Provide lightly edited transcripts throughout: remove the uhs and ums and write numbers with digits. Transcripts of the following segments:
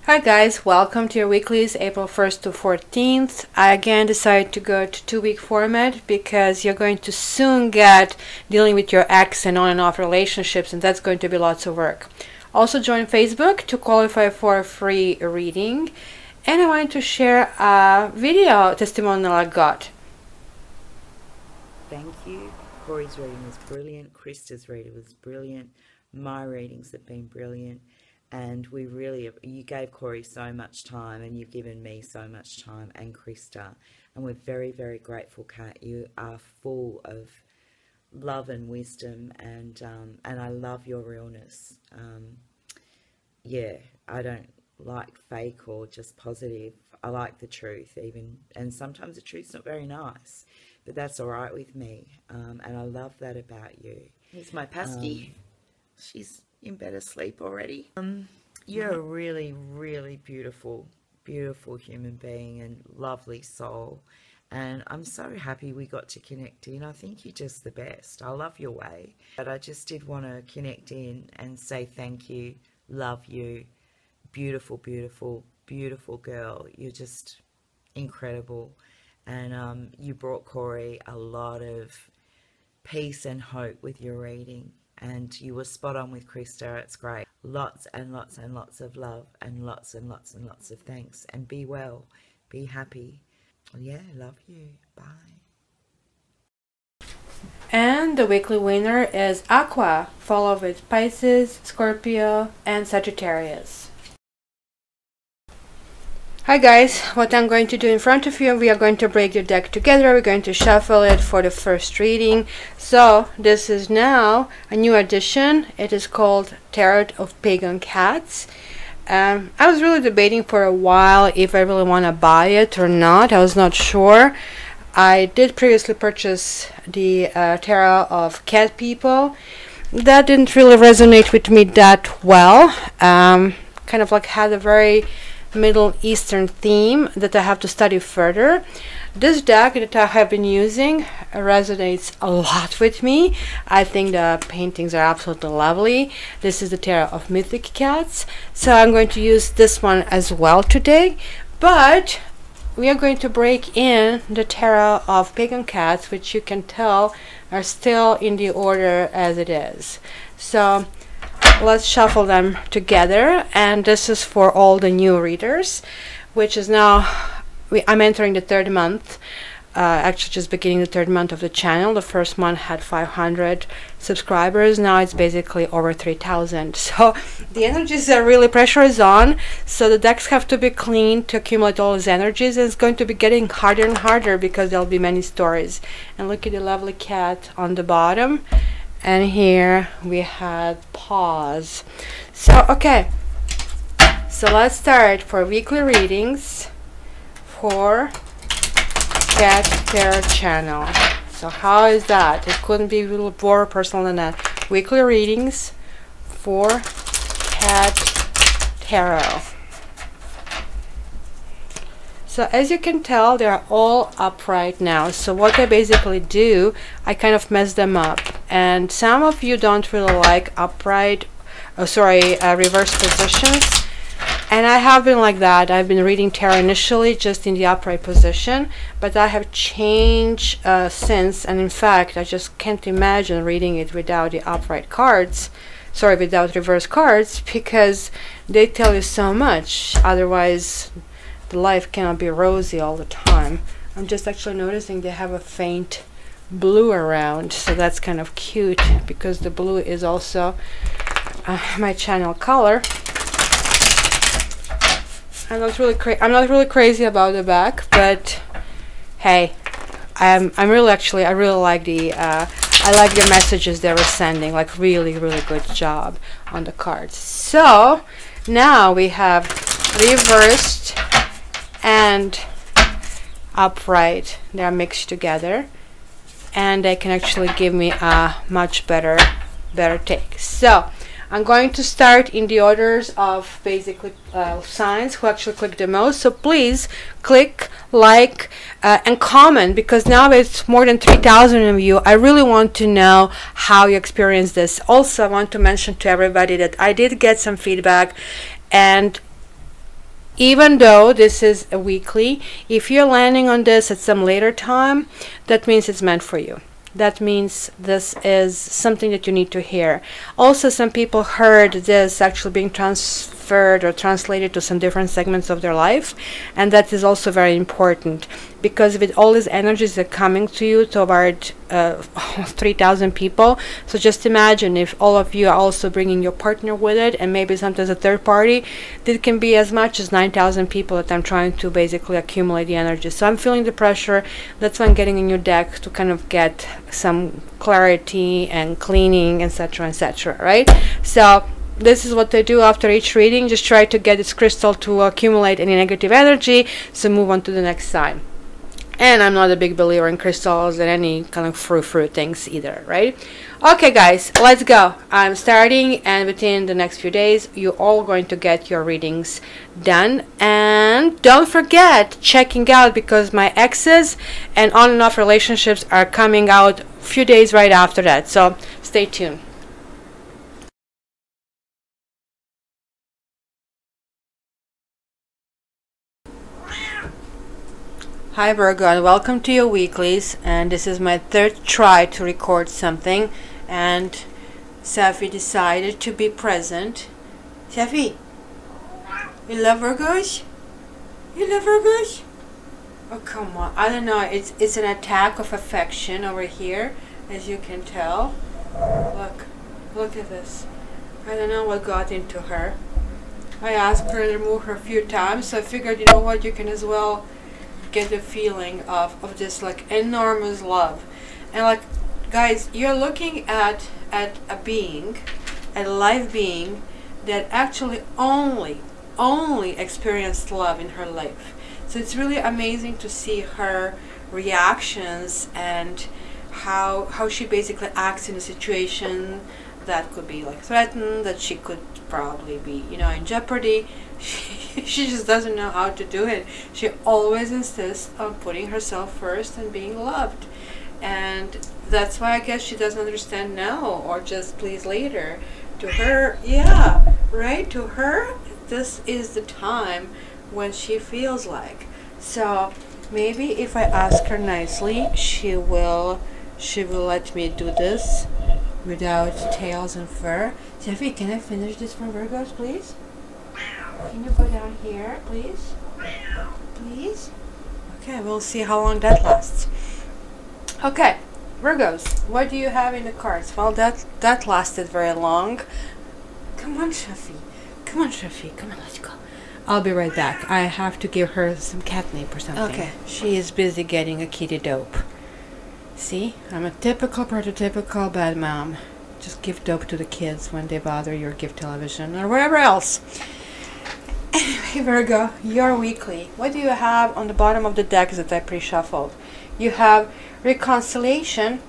Hi guys, welcome to your weeklies, April 1st to 14th. I again decided to go to 2-week format because you're going to soon get dealing with your ex and on and off relationships, and that's going to be lots of work. Also join Facebook to qualify for a free reading, and I wanted to share a video testimonial I got. Thank you. Corey's reading was brilliant. Krista's reading was brilliant. My readings have been brilliant. And we really, you gave Corey so much time, and you've given me so much time, and Krista. And we're very, very grateful, Kat. You are full of love and wisdom, and I love your realness. Yeah, I don't like fake or just positive. I like the truth, even, and sometimes the truth's not very nice, but that's all right with me. And I love that about you. Here's my pasty. She's in better sleep already. You're a really, really beautiful human being and lovely soul. And I'm so happy we got to connect in. I think you're just the best. I love your way. But I just did want to connect in and say thank you, love you. Beautiful, beautiful, beautiful girl. You're just incredible. And you brought Corey a lot of peace and hope with your reading. And you were spot on with Krista. It's great. Lots and lots and lots of love, and lots and lots and lots of thanks. And be well, be happy. Yeah, love you. Bye. And the weekly winner is Aqua, followed with Pisces, Scorpio, and Sagittarius. Hi guys, what I'm going to do in front of you, we are going to break the deck together. We're going to shuffle it for the first reading. So this is now a new edition. It is called Tarot of Pagan Cats. I was really debating for a while if I really want to buy it or not. I was not sure. I did previously purchase the Tarot of Cat People. That didn't really resonate with me that well. Kind of like had a very Middle Eastern theme that I have to study further. This deck that I have been using resonates a lot with me. I think the paintings are absolutely lovely. This is the Tarot of Mythic Cats, so I'm going to use this one as well today. But we are going to break in the Tarot of Pagan Cats, which you can tell are still in the order as it is. So let's shuffle them together, and this is for all the new readers, which is now, I'm entering the third month, actually just beginning the third month of the channel. The first month had 500 subscribers, now it's basically over 3,000. So the energies are really, pressure is on, so the decks have to be cleaned to accumulate all those energies, and it's going to be getting harder and harder because there'll be many stories. And look at the lovely cat on the bottom. And here we had pause. So okay, so let's start for weekly readings for Cat Tarot channel. So how is that? It couldn't be a little more personal than that. Weekly readings for Cat Tarot. So as you can tell, they are all upright now. So what I basically do, I kind of mess them up. And some of you don't really like upright, reverse positions. And I have been like that. I've been reading tarot initially just in the upright position, but I have changed since. And in fact, I just can't imagine reading it without the upright cards. Without reverse cards, because they tell you so much. Otherwise, the life cannot be rosy all the time. I'm just actually noticing they have a faint blue around, so that's kind of cute because the blue is also my channel color. I'm not really crazy about the back, but hey, I really like the I like the messages they were sending. Like really good job on the cards. So now we have reversed and upright. They're mixed together, and they can actually give me a much better take. So I'm going to start in the orders of basically signs who actually click the most. So please click, like, and comment, because now it's more than 3,000 of you. I really want to know how you experience this. Also, I want to mention to everybody that I did get some feedback, and even though this is a weekly, if you're landing on this at some later time, that means it's meant for you. That means this is something that you need to hear. Also, some people heard this actually being transferred or translated to some different segments of their life, and that is also very important, because with all these energies that are coming to you toward 3,000 people, so just imagine if all of you are also bringing your partner with it, and maybe sometimes a third party, that can be as much as 9,000 people that I'm trying to basically accumulate the energy. So I'm feeling the pressure. That's why I'm getting a new deck to kind of get some clarity and cleaning, etc., etc., right? So this is what I do after each reading. Just try to get this crystal to accumulate any negative energy, so move on to the next side. And I'm not a big believer in crystals and any kind of frou-frou things either, right? Okay, guys, let's go. I'm starting, and within the next few days, you're all going to get your readings done. And don't forget checking out, because my exes and on and off relationships are coming out a few days right after that. So stay tuned. Hi Virgo, and welcome to your weeklies. And this is my third try to record something, and Safi decided to be present. Safi, you love Virgos? You love Virgos? Oh come on, I don't know, it's an attack of affection over here, as you can tell. Look at this. I don't know what got into her. I asked her to remove her a few times, so I figured, you know what, you can as well get the feeling of this like enormous love. And like, guys, you're looking at a being, a live being that actually only experienced love in her life. So it's really amazing to see her reactions and how she basically acts in a situation that could be like threatened, that she could probably be, you know, in jeopardy. She just doesn't know how to do it. She always insists on putting herself first and being loved. And that's why I guess she doesn't understand now, or just please later. To her, yeah, right? To her, this is the time when she feels like. So maybe if I ask her nicely, she will let me do this without tails and fur. Jeffy, can I finish this for Virgos, please? Can you go down here, please? Please? Okay, we'll see how long that lasts. Okay, Virgos, what do you have in the cards? Well, that lasted very long. Come on, Shafi. Come on, Shafi. Come on, let's go. I'll be right back. I have to give her some catnip or something. Okay, she is busy getting a kitty dope. See, I'm a typical, prototypical bad mom. Just give dope to the kids when they bother your gift television or wherever else. Anyway, Virgo, your weekly. What do you have on the bottom of the deck that I pre-shuffled? You have reconciliation.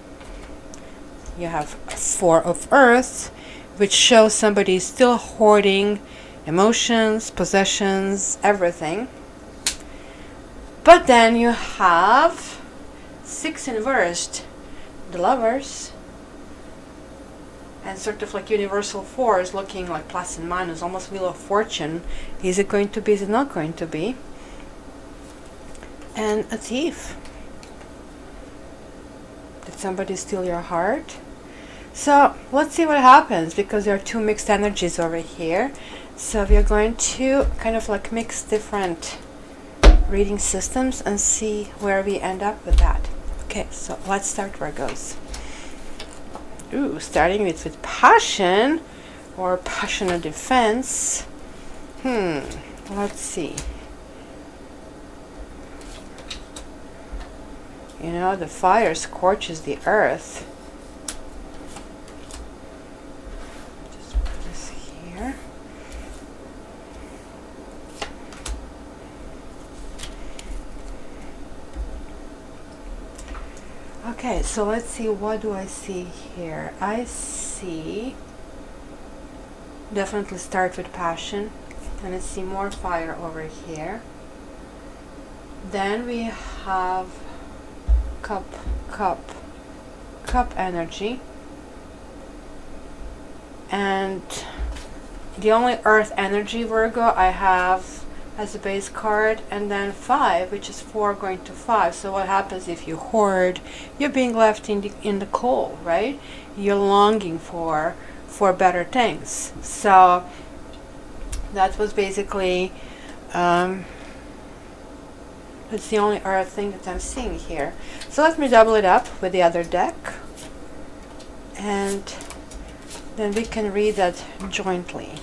You have 4 of Earth, which shows somebody still hoarding emotions, possessions, everything. But then you have 6 inversed, the Lovers, and sort of like universal force, looking like plus and minus, almost Wheel of Fortune. Is it going to be? Is it not going to be? And a Thief. Did somebody steal your heart? So let's see what happens, because there are 2 mixed energies over here. So we are going to kind of like mix different reading systems and see where we end up with that. Okay, so let's start Virgos. Ooh, starting with passion or passionate defense. Let's see. You know, the fire scorches the earth. Just put this here. Okay, so let's see, what do I see here? I see, definitely start with passion, and I see more fire over here. Then we have cup energy, and the only earth energy, Virgo, I have as a base card, and then 5, which is 4 going to 5. So what happens if you hoard? You're being left in the cold, right? You're longing for better things. So that was basically that's the only other thing that I'm seeing here. So let me double it up with the other deck, and then we can read that jointly.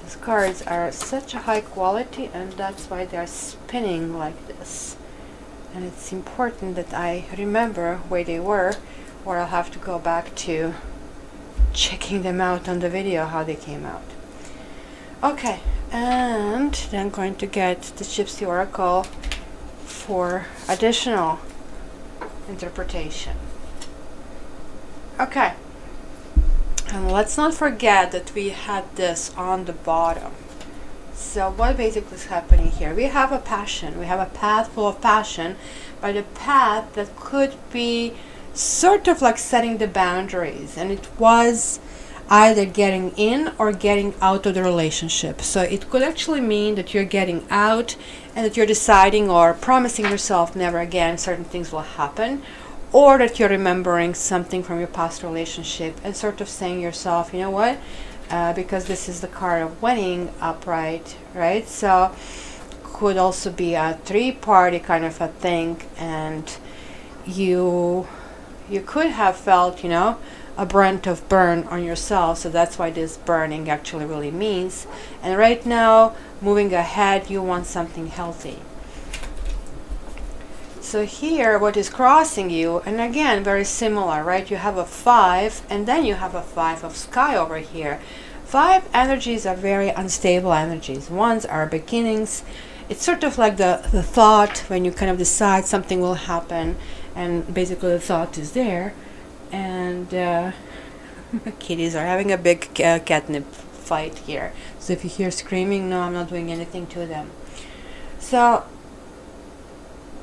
These cards are such a high quality, and that's why they're spinning like this. And it's important that I remember where they were, or I'll have to go back to checking them out on the video, how they came out. Okay, and then I'm going to get the Gypsy Oracle for additional interpretation. Okay, and let's not forget that we had this on the bottom. So what basically is happening here? We have a passion, we have a path full of passion, but a path that could be sort of like setting the boundaries, and it was either getting in or getting out of the relationship. So it could actually mean that you're getting out and that you're deciding or promising yourself never again certain things will happen, or that you're remembering something from your past relationship and sort of saying to yourself, you know what, because this is the card of wedding upright, right? So could also be a three-party kind of a thing, and you could have felt, you know, a brunt of burn on yourself. So that's why this burning actually really means. And right now, moving ahead, you want something healthy. So here, what is crossing you, and again, very similar, right? You have a 5, and then you have a 5 of sky over here. 5 energies are very unstable energies. Ones are beginnings. It's sort of like the thought when you kind of decide something will happen, and basically the thought is there. And my kitties are having a big catnip fight here. So if you hear screaming, no, I'm not doing anything to them. So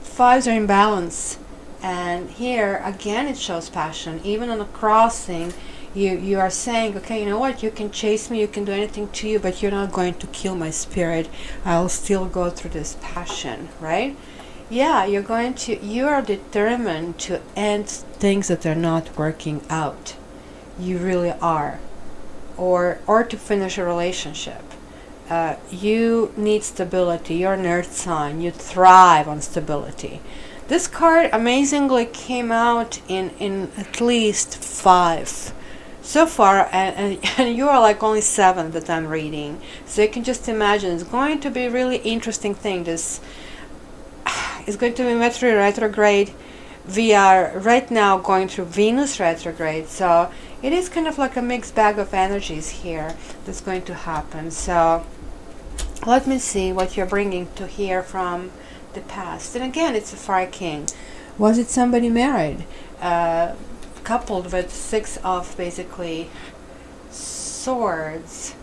5s are in balance, and here again it shows passion. Even on a crossing, you are saying, okay, you know what, you can chase me, you can do anything to you, but you're not going to kill my spirit. I'll still go through this passion, right? Yeah, you are determined to end things that are not working out. You really are. Or to finish a relationship. You need stability. You're an earth sign. You thrive on stability. This card amazingly came out in at least 5 so far, and you are like only 7 that I'm reading. So you can just imagine it's going to be a really interesting thing. This is going to be Mercury retrograde. We are right now going through Venus retrograde, so it is kind of like a mixed bag of energies here that's going to happen. So let me see what you're bringing to here from the past. And again, it's a Fire King. Was it somebody married? Coupled with 6 of basically swords.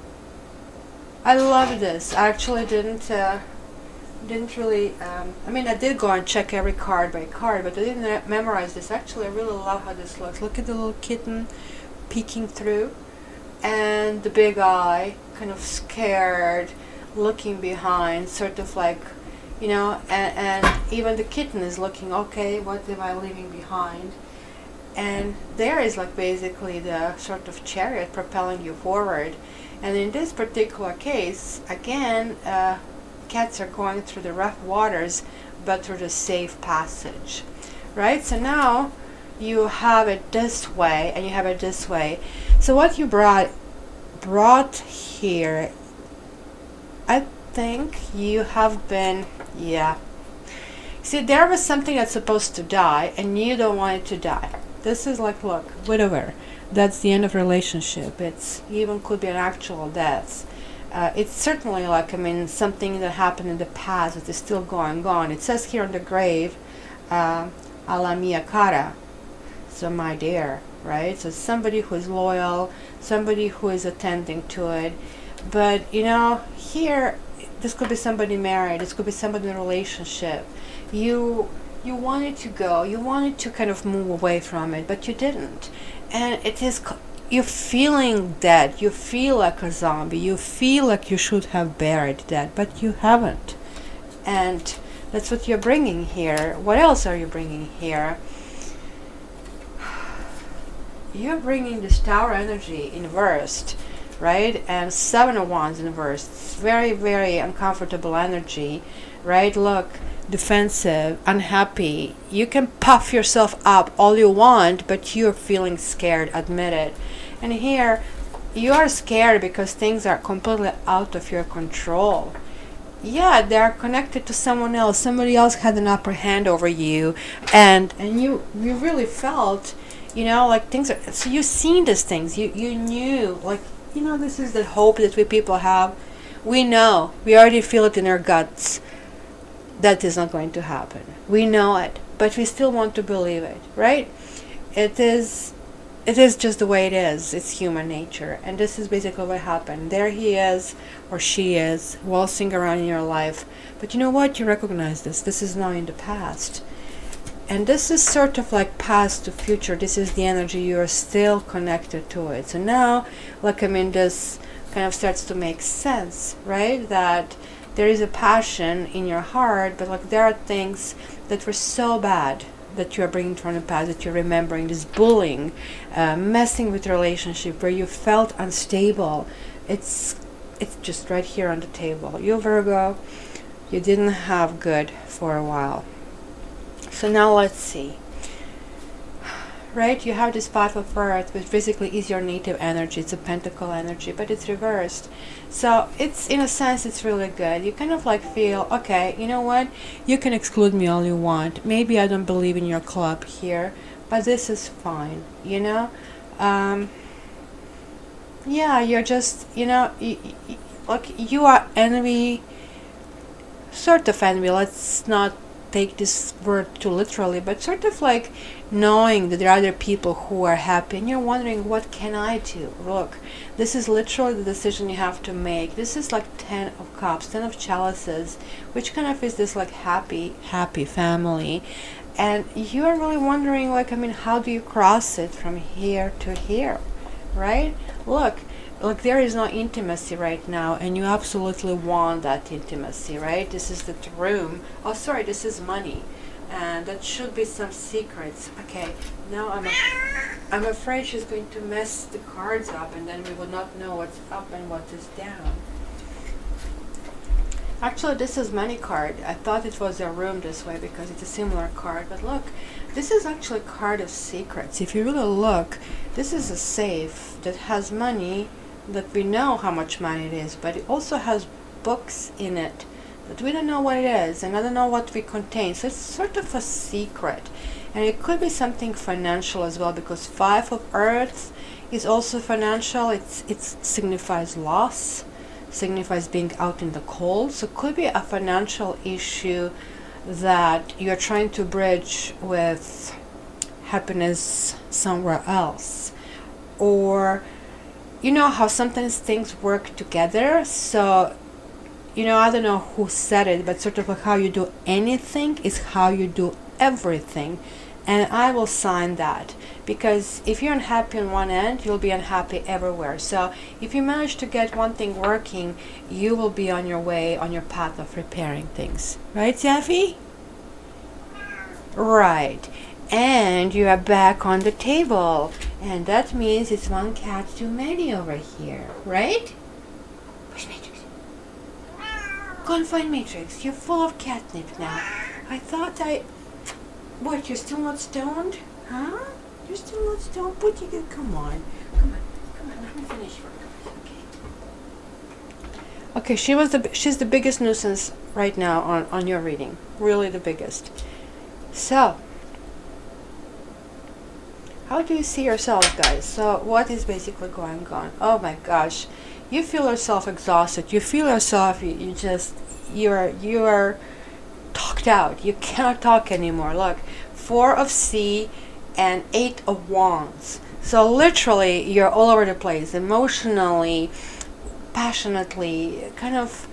I love this. I actually didn't really, I mean, I did go and check every card by card, but I didn't memorize this. Actually, I really love how this looks. Look at the little kitten peeking through, and the big eye, kind of scared, looking behind, sort of like, you know, and even the kitten is looking, okay, what am I leaving behind? And there is like basically the sort of chariot propelling you forward. And in this particular case, again, cats are going through the rough waters, but through the safe passage, right? So now you have it this way, and you have it this way. So what you brought here, I think you have been, yeah. See, there was something that's supposed to die, and you don't want it to die. This is like, look, widower. That's the end of relationship. It's even could be an actual death. It's certainly like, I mean, something that happened in the past that is still going on. It says here on the grave, a la mia cara, so my dear, right? So somebody who is loyal, somebody who is attending to it. But, you know, here, this could be somebody married, this could be somebody in a relationship. You wanted to go, you wanted to kind of move away from it, but you didn't. And it is you're feeling dead. You feel like a zombie. You feel like you should have buried that, but you haven't. And that's what you're bringing here. What else are you bringing here? You're bringing this Tower energy inversed, right? And Seven of Wands inversed. It's very, very uncomfortable energy, right? Look, defensive, unhappy. You can puff yourself up all you want, but you're feeling scared, admit it. And here, you are scared because things are completely out of your control. Yeah, they are connected to someone else. Somebody else had an upper hand over you, and you really felt, you know, like things are, so you've seen these things, you knew, like, you know, this is the hope that we people have. We know, we already feel it in our guts that is not going to happen. We know it, but we still want to believe it, right? It is just the way it is. It's human nature, and this is basically what happened. There he is, or she is, waltzing around in your life, but you know what, you recognize this is now in the past. And this is sort of like past to future. This is the energy, you are still connected to it. So now, like, I mean, this kind of starts to make sense, right? That there is a passion in your heart, but like there are things that were so bad that you are bringing from the past, that you're remembering, this bullying, messing with relationship where you felt unstable. It's just right here on the table. You, Virgo, you didn't have good for a while. So now let's see, right? You have this Five of Earth, which basically is your native energy. It's a pentacle energy, but it's reversed. So it's, in a sense, it's really good. You kind of like feel, okay, you know what? You can exclude me all you want. Maybe I don't believe in your club here, but this is fine, you know? Yeah, you're just, you know, like, you are envy, sort of envy. Let's not take this word too literally, but sort of like knowing that there are other people who are happy, and you're wondering, what can I do? Look, this is literally the decision you have to make. This is like 10 of Cups, 10 of Chalices, which kind of is this like happy family, and you are really wondering, like, I mean, how do you cross it from here to here, right? Look, there is no intimacy right now, and you absolutely want that intimacy, right? This is the room. Oh, sorry, this is money, and that should be some secrets. Okay, now I'm afraid she's going to mess the cards up, and then we will not know what's up and what is down. Actually, this is money card. I thought it was a room this way because it's a similar card, but look, this is actually a card of secrets. If you really look, this is a safe that has money, that we know how much money it is, but it also has books in it that we don't know what it is, and I don't know what we contain. So it's sort of a secret, and it could be something financial as well, because Five of Earth is also financial. It signifies loss, signifies being out in the cold. So it could be a financial issue that you're trying to bridge with happiness somewhere else, or you know how sometimes things work together. So, you know, I don't know who said it, but sort of like how you do anything is how you do everything. And I will sign that, because if you're unhappy on one end, you'll be unhappy everywhere. So if you manage to get one thing working, you will be on your way, on your path of repairing things. Right, Safi? Right. And you are back on the table, and that means it's one cat too many over here, right? Where's Matrix? Go and find Matrix. You're full of catnip now. I thought what, you're still not stoned? Huh? You're still not stoned? But you can, come on, let me finish first. Okay, she's the biggest nuisance right now on your reading. Really the biggest. So, how do you see yourself, guys? So what is basically going on? Oh my gosh, you feel yourself exhausted. You feel yourself, you are talked out. You cannot talk anymore. Look, Four of Sea and Eight of Wands. So literally you're all over the place, emotionally, passionately, kind of,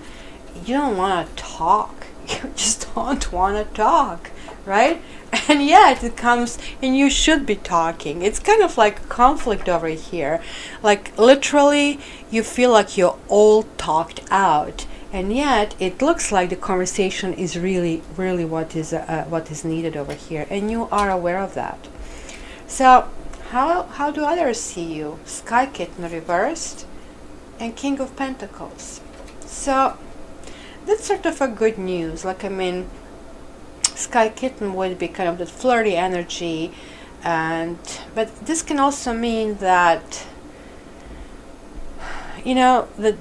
you don't want to talk. You just don't want to talk, right? And yet it comes, and you should be talking. It's kind of like a conflict over here. Like literally, you feel like you're all talked out, and yet it looks like the conversation is really, really what is needed over here, and you are aware of that. So, how do others see you? Sky Kitten reversed, and King of Pentacles. So that's sort of a good news. Like, I mean, Sky Kitten would be kind of the flirty energy, but this can also mean that, you know, that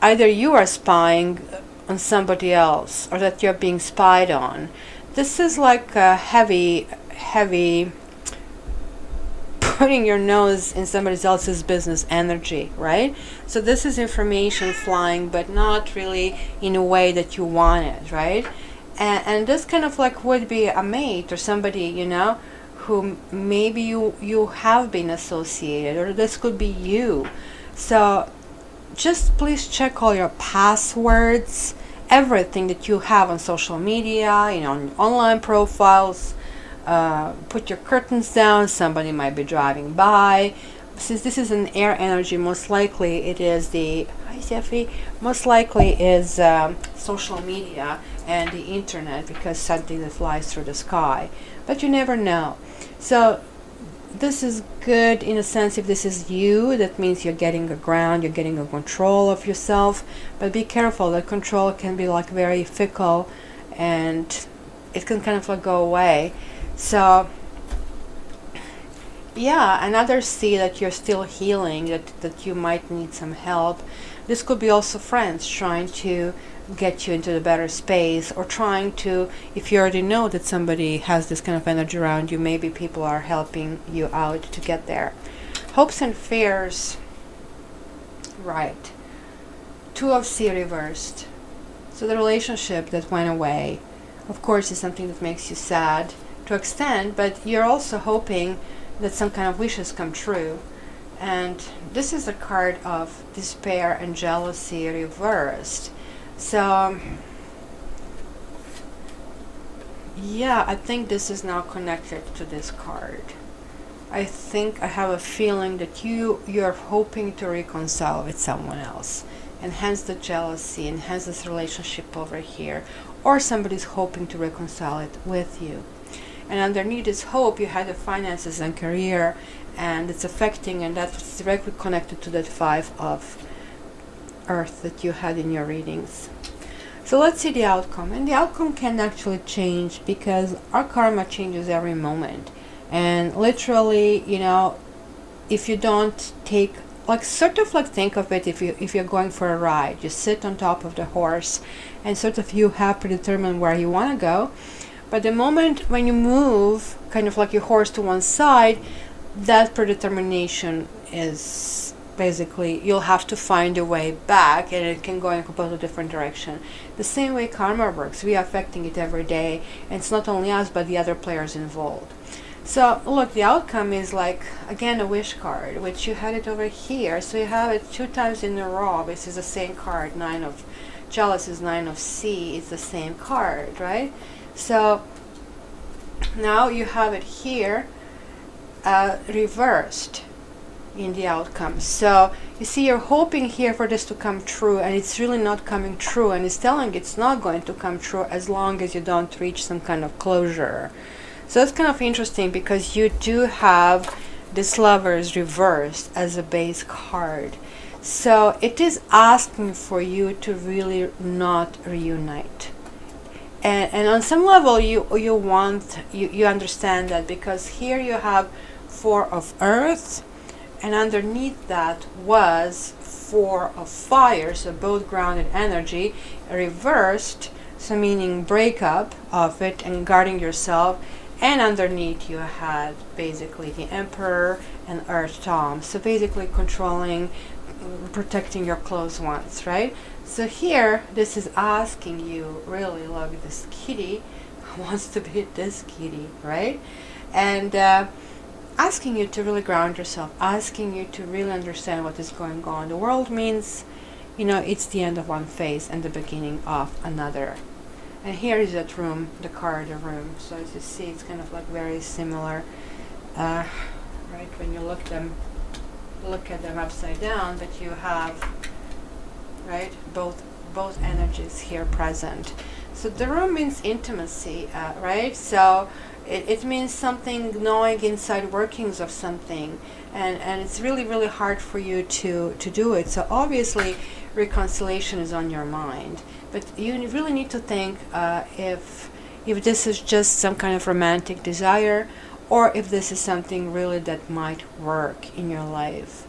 either you are spying on somebody else or that you're being spied on. This is like a heavy putting your nose in somebody else's business energy, right? So this is information flying, but not really in a way that you want it, right? And this kind of like would be a mate or somebody, you know, who maybe you have been associated, or this could be you. So just please check all your passwords, everything that you have on social media, you know, on online profiles. Put your curtains down, somebody might be driving by. Since this is an air energy, most likely it is hi Jeffy, most likely is social media and the internet, because something that flies through the sky, but you never know. So this is good in a sense. If this is you, that means you're getting a ground, you're getting a control of yourself, but be careful, that control can be like very fickle and it can kind of like go away. So yeah, and others see that you're still healing, that you might need some help. This could be also friends trying to get you into the better space, or trying to, if you already know that somebody has this kind of energy around you, maybe people are helping you out to get there. Hopes and fears, right. Two of Sea reversed. So the relationship that went away, of course, is something that makes you sad to extent, but you're also hoping that some kind of wishes come true. And this is a card of despair and jealousy reversed. So yeah, I think this is now connected to this card. I think I have a feeling that you're hoping to reconcile with someone else, and hence the jealousy, and hence this relationship over here, or somebody's hoping to reconcile it with you. And underneath this hope, you had the finances and career, and it's affecting, and that's directly connected to that 5 of Earth that you had in your readings. So let's see the outcome. And the outcome can actually change, because our karma changes every moment. And literally, you know, if you don't take, like, sort of like, think of it, if you're going for a ride, you sit on top of the horse, and sort of you have predetermined where you want to go. But the moment when you move kind of like your horse to one side, that predetermination is basically, you'll have to find a way back, and it can go in a completely different direction. The same way karma works, we are affecting it every day, and it's not only us but the other players involved. So look, the outcome is like, again, a wish card, which you had it over here, so you have it 2 times in a row. This is the same card. 9 of Jealous is 9 of Sea, it's the same card, right? So now you have it here reversed in the outcome. So you see, you're hoping here for this to come true, and it's really not coming true, and it's telling it's not going to come true as long as you don't reach some kind of closure. So it's kind of interesting, because you do have this Lovers reversed as a base card. So it is asking for you to really not reunite. And on some level you understand that, because here you have 4 of Earth, and underneath that was 4 of Fire, so both ground and energy reversed, so meaning breakup of it and guarding yourself. And underneath you had basically the Emperor and Earth Tom, so basically controlling, protecting your close ones, right? So here this is asking you, really, look, this kitty wants to be this kitty, right? And asking you to really ground yourself, asking you to really understand what is going on. The world means, you know, it's the end of one phase and the beginning of another. And here is that room, the card, the room. So as you see, it's kind of like very similar, right? When you look at them upside down, but you have, right, both energies here present. So the room means intimacy, right? So it means something, knowing inside workings of something, and it's really, really hard for you to do it. So obviously reconciliation is on your mind, but you really need to think if this is just some kind of romantic desire, or if this is something really that might work in your life.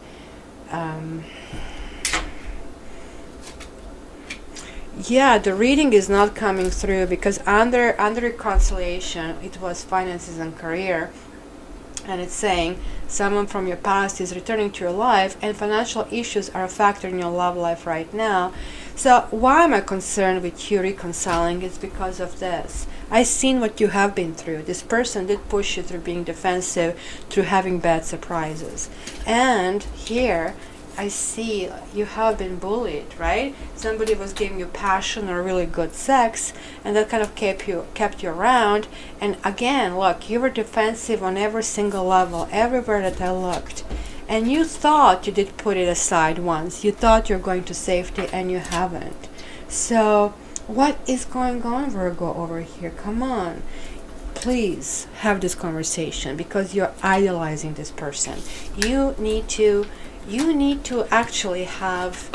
Yeah, the reading is not coming through because under reconciliation it was finances and career, and it's saying someone from your past is returning to your life and financial issues are a factor in your love life right now. So why am I concerned with you reconciling? It's because of this. I've seen what you have been through. This person did push you through being defensive, through having bad surprises. And here I see you have been bullied, right? Somebody was giving you passion or really good sex, and that kind of kept you around. And again, look, you were defensive on every single level, everywhere that I looked. And you thought you did put it aside once. You thought you're going to safety, and you haven't. So what is going on, Virgo, over here? Come on. Please have this conversation, because you're idolizing this person. You need to actually have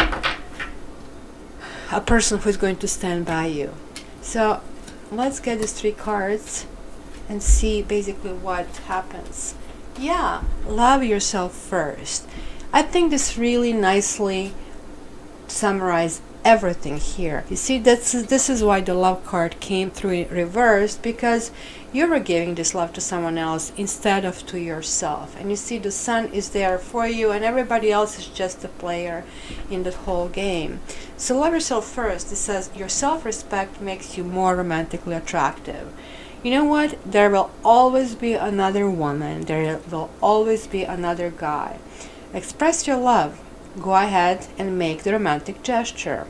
a person who's going to stand by you. So let's get these 3 cards and see basically what happens. Yeah, love yourself first. I think this really nicely summarizes everything here. You see, this is why the love card came through reversed, because you were giving this love to someone else instead of to yourself. And you see, the sun is there for you, and everybody else is just a player in the whole game. So love yourself first. It says your self-respect makes you more romantically attractive. You know what? There will always be another woman. There will always be another guy. Express your love. Go ahead and make the romantic gesture.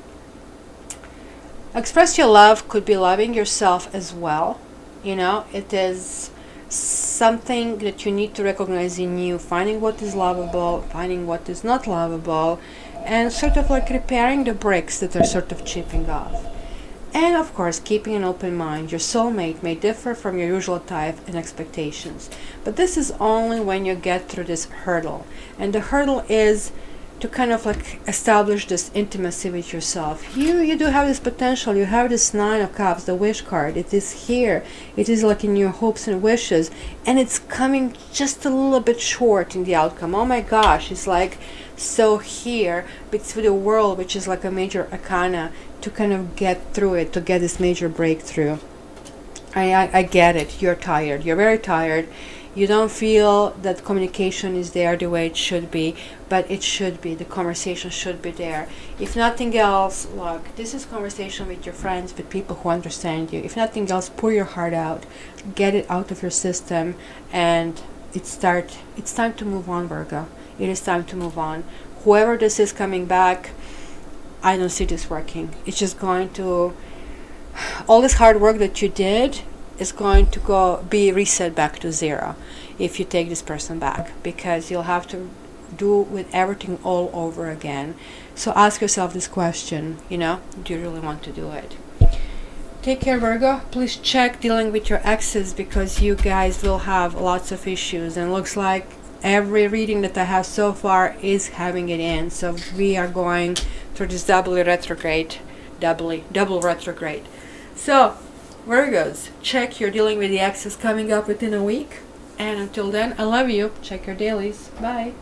Express your love could be loving yourself as well. You know, it is something that you need to recognize in you, finding what is lovable, finding what is not lovable, and sort of like repairing the bricks that are sort of chipping off. And of course, keeping an open mind. Your soulmate may differ from your usual type and expectations, but this is only when you get through this hurdle. And the hurdle is to kind of like establish this intimacy with yourself. You do have this potential. You have this 9 of Cups, the wish card. It is here. It is like in your hopes and wishes, and it's coming just a little bit short in the outcome. Oh my gosh, it's like so here, but through the world, which is like a major arcana, to kind of get through it, to get this major breakthrough. I get it. You're tired. You're very tired. You don't feel that communication is there the way it should be, but it should be. The conversation should be there. If nothing else, look, this is conversation with your friends, with people who understand you. If nothing else, pour your heart out, get it out of your system, and it's time to move on, Virgo. It is time to move on. Whoever this is coming back, I don't see this working. It's just going to, all this hard work that you did is going to be reset back to 0 if you take this person back, because you'll have to do with everything all over again. So ask yourself this question, you know, do you really want to do it? Take care, Virgo. Please check dealing with your exes, because you guys will have lots of issues, and looks like every reading that I have so far is having it in. So we are going through this double retrograde. So Virgos, check your dealing with the exes coming up within a week. And until then, I love you. Check your dailies. Bye.